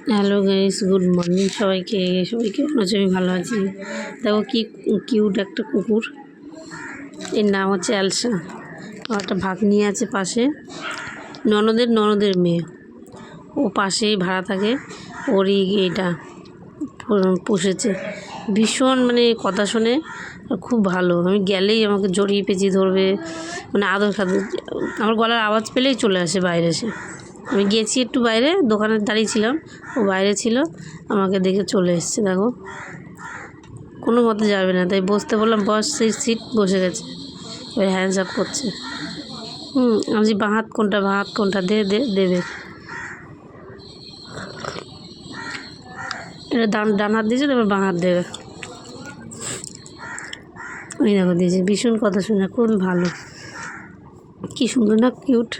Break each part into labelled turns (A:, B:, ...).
A: Hello guys, good morning সবাইকে। কেমন আছো? আমি ভালো আছি। দেখো কি কিউট একটা কুকুর, এর নাম হচ্ছে এলসা। একটা ভাগ্নি আছে পাশে, ননদের মেয়ে, ও পাশেই ভাড়া থাকে। ওরই এটা পুষেছে। ভীষণ কথা শোনে, আর খুব ভালো। আমি গেলেই আমাকে জড়িয়ে পেঁচিয়ে ধরবে, আদর খাদর। আমার গলার আওয়াজ পেলেই চলে আসে বাইরে এসে। আমি গেছি একটু বাইরে, দোকানে দাঁড়িয়েছিলাম, ও বাইরে ছিল, আমাকে দেখে চলে এসছে। দেখো, কোনো মতে যাবে না, তাই বসতে বললাম, বস। সেই সিট বসে গেছে, এবার হ্যান্ডস আপ করছে। আমি যে বাঁ হাত কোনটা দেবে। এটা ডান হাত দিয়েছে, তারপর বাঁ হাত দেবে। ওই দেখো দিয়েছে। ভীষণ কথা শুনে, খুব ভালো। কি সুন্দর না, কিউট।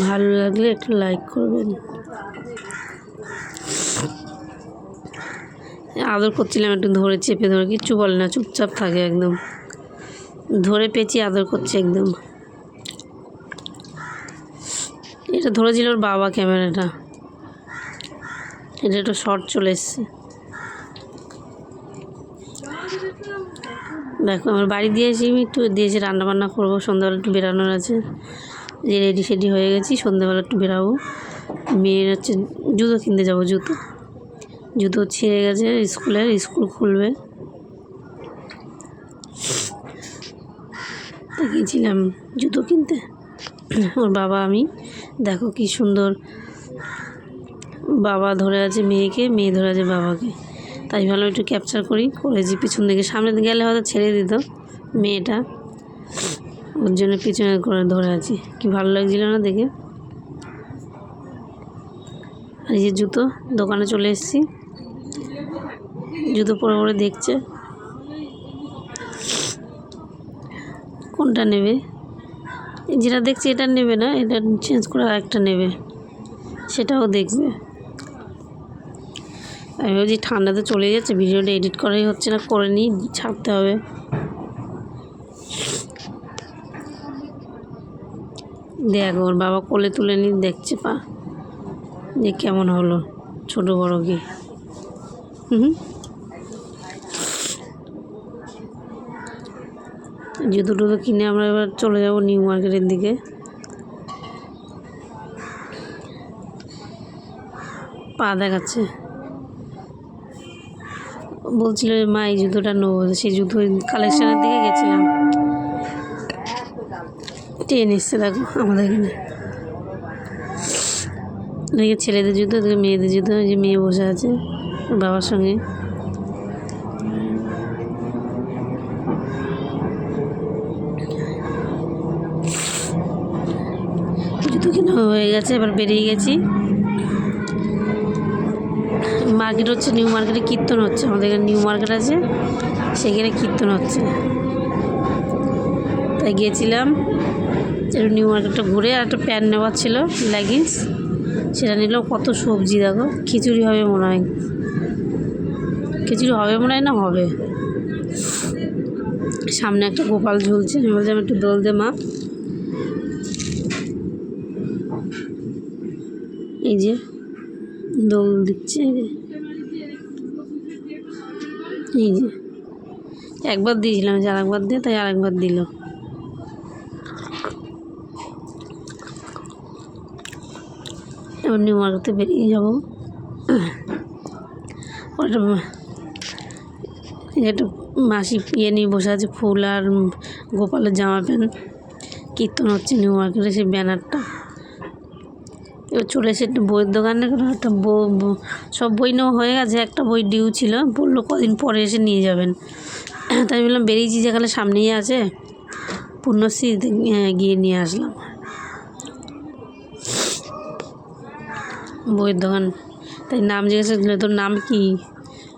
A: ভালো লাগলে একটু লাইক করবেন। আদর করছিলাম, একটু ধরে চেপে ধরে, কিচ্ছু বলে না, চুপচাপ থাকে একদম। ধরে পেঁচিয়ে আদর করছে একদম। এটা ধরেছিল ওর বাবা, ক্যামেরাটা। এটা একটু শর্ট চলে এসছে। দেখো, আমার বাড়ি দিয়েছি, আমি একটু দিয়েছি রান্নাবান্না করবো, সন্ধ্যাবেলা একটু বেরানোর আছে। যে রেডি হয়ে গেছি, সন্ধ্যাবেলা একটু বেরাবো। মেয়ের হচ্ছে জুতো কিনতে যাবো। জুতো ছিঁড়ে গেছে স্কুল খুলবে, গিয়েছিলাম জুতো কিনতে। ওর বাবা আমি, দেখো কি সুন্দর। বাবা ধরে আছে মেয়েকে, মেয়ে ধরে আছে বাবাকে। তাই ভালো একটু ক্যাপচার করেছি পিছন দিকে। সামনে গেলে হয়তো ছেড়ে দিত মেয়েটা, ওর জন্য পিছনে করে ধরে আছি। কি ভালো লাগছিল না দেখে। আর এই যে জুতো, দোকানে চলে এসেছি। জুতো পরে দেখছে কোনটা নেবে। যেটা দেখছি এটা নেবে না, এটা চেঞ্জ করে আরেকটা নেবে, সেটাও দেখবে। আমি ভাবছি ঠান্ডাতে চলে যাচ্ছে, ভিডিওটা এডিট করাই হচ্ছে না, করে নিই, ছাড়তে হবে। দেখ, ওর বাবা কোলে তুলে নিয়ে দেখছে যে কেমন হলো, ছোট বড় কি। জুতো কিনে আমরা এবার চলে যাব নিউ মার্কেটের দিকে। পা দেখাচ্ছে, বলছিল মা এই জুতোটা নেবো। সেই জুতো কালেকশানের দিকে গেছিলাম, ট্রেন এসছে। দেখো আমাদের এখানে এদিকে ছেলেদের জুতো, এদিকে মেয়েদের জুতো। যে মেয়ে বসে আছে বাবার সঙ্গে। জুতো কেনা হয়ে গেছে, এবার বেরিয়ে গেছি। মার্কেট হচ্ছে নিউ মার্কেটে, কীর্তন হচ্ছে। আমাদের এখানে নিউ মার্কেট আছে, সেখানে কীর্তন হচ্ছে, তাই গিয়েছিলাম। একটু নিউ মার্কেটটা ঘুরে, আর একটা প্যান্ট নেওয়ার ছিল, লেগিংস, সেটা নিলাম। কত সবজি দেখো। খিচুড়ি হবে মনে হয়, না হবে। সামনে একটা গোপাল ঝুলছে, আমি বলছিলাম একটু দোল দে মা। এই যে দোল দিচ্ছে, এই যে একবার দিয়েছিলাম, যে আরেকবার দিয়ে, তাই আরেকবার দিল। এবার নিউ মার্কেটে বেরিয়ে যাবো। একটা মাসি নিয়ে বসে আছে, ফুল আর গোপালের জামা প্যান্ট। কীর্তন হচ্ছে নিউ মার্কেটে, সেই ব্যানারটা। এবার চলে এসে একটা বইয়ের দোকানে, একটা সব বই নেওয়া হয়ে গেছে। একটা বই ডিউ ছিল, বললো কদিন পরে এসে নিয়ে যাবেন। তাই বললাম বেরিয়েছি যেখানে, সামনেই আছে পূর্ণশ্রী, গিয়ে নিয়ে আসলাম। বইয়ের দোকান, তাই নাম জিজ্ঞাসা করলো, তোর নাম কি?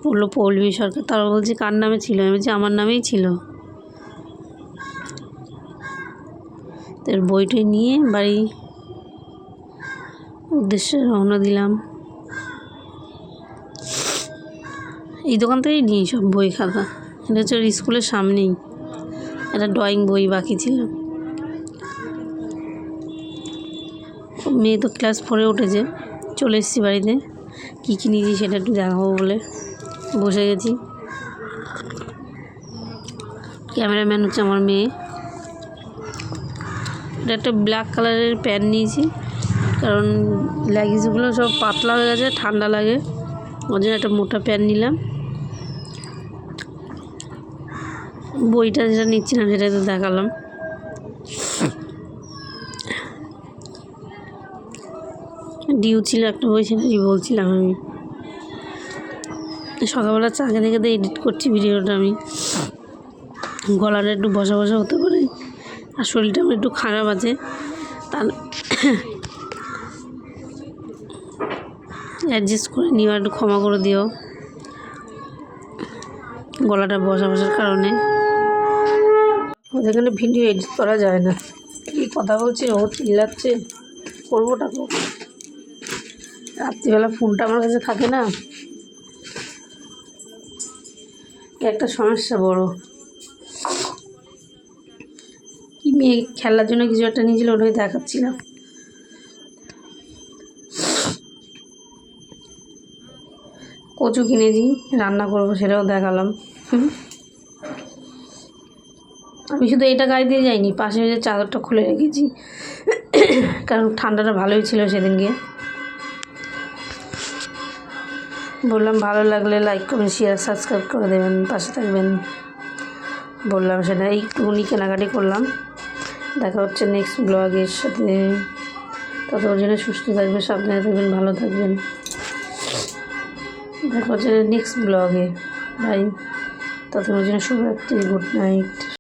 A: বললো পৌলমী সরকার। তারপর বলছি কার নামে ছিল? আমি বলছি আমার নামেই ছিল। তোর বইটাই নিয়ে বাড়ি উদ্দেশ্যে রওনা দিলাম। এই দোকান থেকেই নিই সব বই খাতা। এটা হচ্ছে ওর স্কুলের সামনেই, একটা ড্রয়িং বই বাকি ছিল। মেয়ে তো ক্লাস 4-এ উঠেছে। চলে এসেছি বাড়িতে, কী কী নিয়েছি সেটা একটু দেখাবো বলে বসে গেছি। ক্যামেরাম্যান হচ্ছে আমার মেয়ে। এটা একটা ব্ল্যাক কালারের প্যান্ট নিয়েছি, কারণ লেগিংসগুলো সব পাতলা হয়ে গেছে, ঠান্ডা লাগে, ওই জন্য একটা মোটা প্যান্ট নিলাম। বইটা যেটা নিচ্ছিলাম সেটা তো দেখালাম। ডিউ ছিল একটা বই, সেটাই বলছিলাম আমি। সকালবেলা চা খেতে খেতে এডিট করছি ভিডিওটা আমি। গলাটা একটু বসা বসা হতে পারে, আর শরীরটা আমার একটু খারাপ আছে, তার অ্যাডজাস্ট করে নিও, একটু ক্ষমা করে দিও গলাটা বসা বসার কারণে। ওদের এখানে ভিডিও এডিট করা যায় না। কি কথা বলছি, ও চিল্লাচ্ছে, করবোটা তো। রাত্রিবেলা ফোনটা আমার কাছে থাকে না, একটা সমস্যা বড়। কি মেয়ে খেলার জন্য কিছু একটা নিয়েছিল, ওটাই দেখাচ্ছিলাম। কচু কিনেছি, রান্না করবো, সেটাও দেখালাম। আমি শুধু এটা গায়ে দিয়ে যাইনি, পাশে যে চাদরটা খুলে রেখেছি, কারণ ঠান্ডাটা ভালোই ছিল সেদিনকে। বললাম ভালো লাগলে লাইক কমেন্ট শেয়ার সাবস্ক্রাইব করে দেবেন, পাশে থাকবেন, বললাম সেটা। এইটুকুনি কেনাকাটি করলাম। দেখা হচ্ছে নেক্সট ব্লগের সাথে। ততক্ষণ জন্য সুস্থ থাকবেন, সাবধানে থাকবেন, ভালো থাকবেন। দেখা হচ্ছে নেক্সট ব্লগে। বাই। ততক্ষণ জন্য শুভরাত্রি, গুড নাইট।